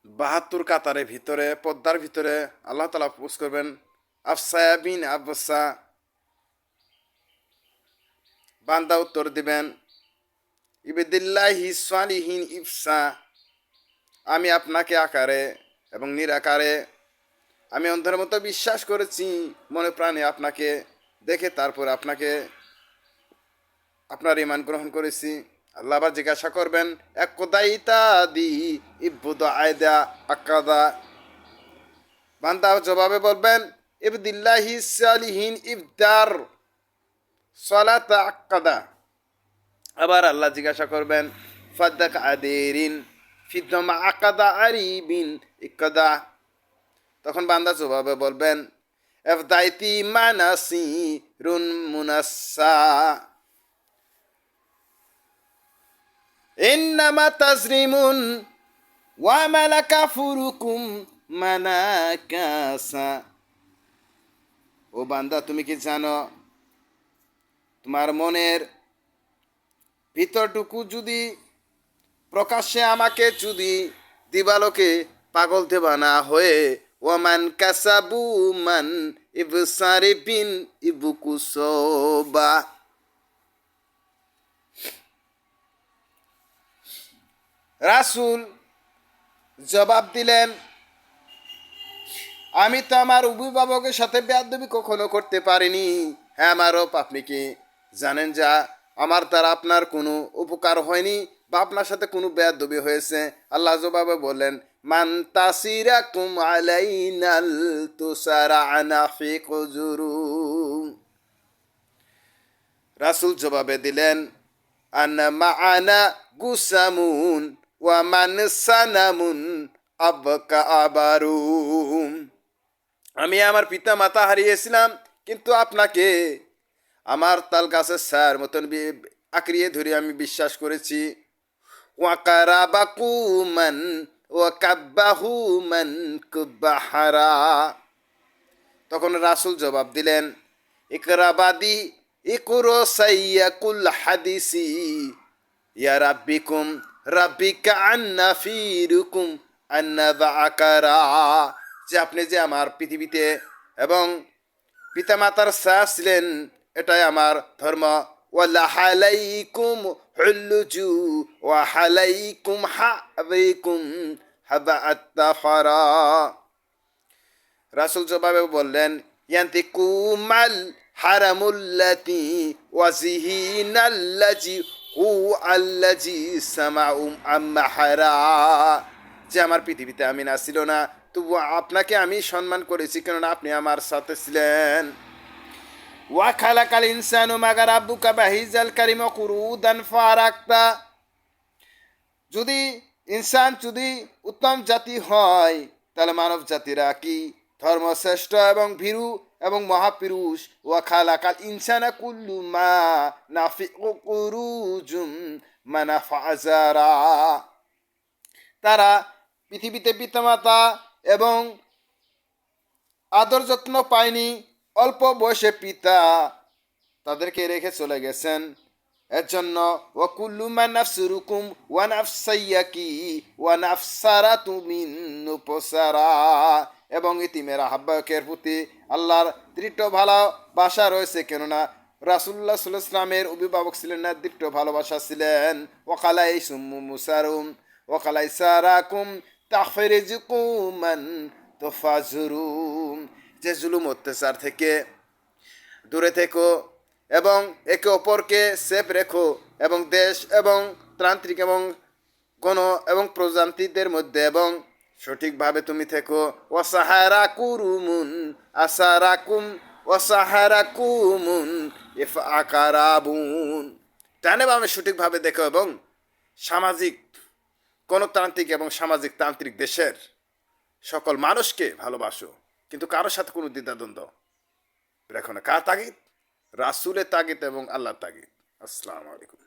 ৭২ কাতারের ভিতরে পদ্মার ভিতরে আল্লাহ তাআলা পোজ করবেন আফসায়া বিন আবসা। বান্দা উত্তর দিবেন ইবিদিল্লাহি সালিহিন ইফসা, আমি আপনাকে আকারে এবং নিরাকারে আমি অন্ধের মতো বিশ্বাস করেছি, মনে প্রাণে আপনাকে দেখে তারপর আপনাকে আপনার ঈমান গ্রহণ করেছি। আল্লাহ আবার জিজ্ঞাসা করবেন এক কোদাইতা দি ইবুদ আয়দা আকাদা। বান্দা জবাবে বলবেন ইবদিল্লাহি সালিহিন ইবদার সালাতা আকাদা। আবার আল্লাহ জিজ্ঞাসা করবেন ফাদ্দাক আদেরিন ফিদ্দমা আকাদা আরিবিন ইকাদা। তখন বান্দা জবাবে বলবেন এফদাইতি মানাসি রুন মুনাসা ইন্নামা তাজরিমুন ওয়া মালাকা ফুরুকুম মানাকাসা। ও বান্দা, তুমি কি জানো তোমার মনের ভিতরটুকু যদি প্রকাশ্যে আমাকে যদি দিবালোকে পাগল দেবা না হয়ে ওয়ামান কাসাবু মান ইবসারিবিন ইবুকুসবা। রাসূল জবাব দিলেন আমি তো আমার অভিভাবকের সাথে বেয়াদবি কখনো করতে পারিনি। হ্যাঁ মারব, আপনি কি জানেন যা আমার দ্বারা আপনার কোনো উপকার হয়নি বা আপনার সাথে কোনো বেয়াদবি হয়েছে? আল্লাহ জবাবে বললেন মান তাসিরাকুম আলাইনাল তুসারানা ফি কুজুরুম। রাসূল জবাবে দিলেন আনা মাআনা গুসামুন ওয়া মান সানামুন আবকা আবারুম। আমি আমার পিতা মাতা হারিয়েছিলাম, কিন্তু আপনাকে আমার তাল গাছের ছায়ার মতন আঁকড়িয়ে ধরে আমি বিশ্বাস করেছি। ওয়াকারাবাকু মান ওয়াকাব্বাহু মান কুব্বাহারা। তখন রাসূল জবাব দিলেন ইকরাবাদি ইকুরো সাইয়াকুল হাদিসি ইয়া রাব্বিকুম রাব্বিকা আন্না ফিরুকুম আন্না বাআকারা। যে আপনি যে আমার পৃথিবীতে এবং পিতামাতার ছায়া ছিলেন, এটাই আমার ধর্ম। ওয়ালাহালাইকুম হুল্লুজু ওয়া হালাইকুম হাবাইকুম হাবাআত্তাফারা। রাসূল জবাবে বললেন ইয়ান্তিকুমাল হারামুল্লাতি ওয়াজিহিনাল্লাজি হু আল্লাজি সামাউম আম্মাহারা। যে আমার পৃথিবীতে আমি না ছিল না, তবু আপনাকে আমি সম্মান করেছি, কেননা আপনি আমার সাথে ছিলেন। ওয়া খালাকাল ইনসানু মাগা রাব্বুকা বাহিজাল কারিম কুরুদান ফারাক্তা। যদি ইনসান যদি উত্তম জাতি হয়, তাহলে মানব জাতিরা কি ধর্মশ্রেষ্ঠ এবং ভীরু এবং মহাপুরুষ। ওয়া খালাকাল ইনসানা কুল্লু মা নাফিউ কুরুজুম মানাফাজারা। তারা পৃথিবীতে পিতামাতা এবং আদর যত্ন পায়নি, অল্প বয়সে পিতা তাদেরকে রেখে চলে গেছেন। এর জন্য ওয়া কুল্লু মান নাফসুরুকুম ওয়া নাফসাইয়াকি ওয়া নাফসারাতু মিন নুপসারা। এবং ইতিমের আহ্বায়কের প্রতি আল্লাহর দৃঢ় ভালোবাসা রয়েছে, কেননা রাসূলুল্লাহ সাল্লাল্লাহু আলাইহি ওয়াসাল্লামের অভিভাবক ছিলেন না, দৃঢ় ভালোবাসা ছিলেন। ওয়াকালাই সুম্মু মুসারুম ওয়াকালাই সারাকুম তাহফিরুকুমান তুফাজুরুম। যে জুলুম অত্যাচার থেকে দূরে থেকো এবং একে অপরকে সেফ রেখো এবং দেশ এবং তান্ত্রিক এবং গণ এবং প্রজাতিদের মধ্যে এবং সঠিকভাবে তুমি থেকো। ওয়াসাহারা কুরুমুন আসারাকুম ওয়াসাহারা কুমুন ইফ আকারাবুন। টানে আমি সঠিকভাবে দেখো এবং সামাজিক গণতান্ত্রিক এবং সামাজিক তান্ত্রিক দেশের সকল মানুষকে ভালোবাসো, কিন্তু কারোর সাথে কোনো দ্বিধাদ্বন্দ্ব রেখো না। কার তাগিদ? রাসূলের তাগিদ এবং আল্লাহর তাগিদ। আসসালামু আলাইকুম।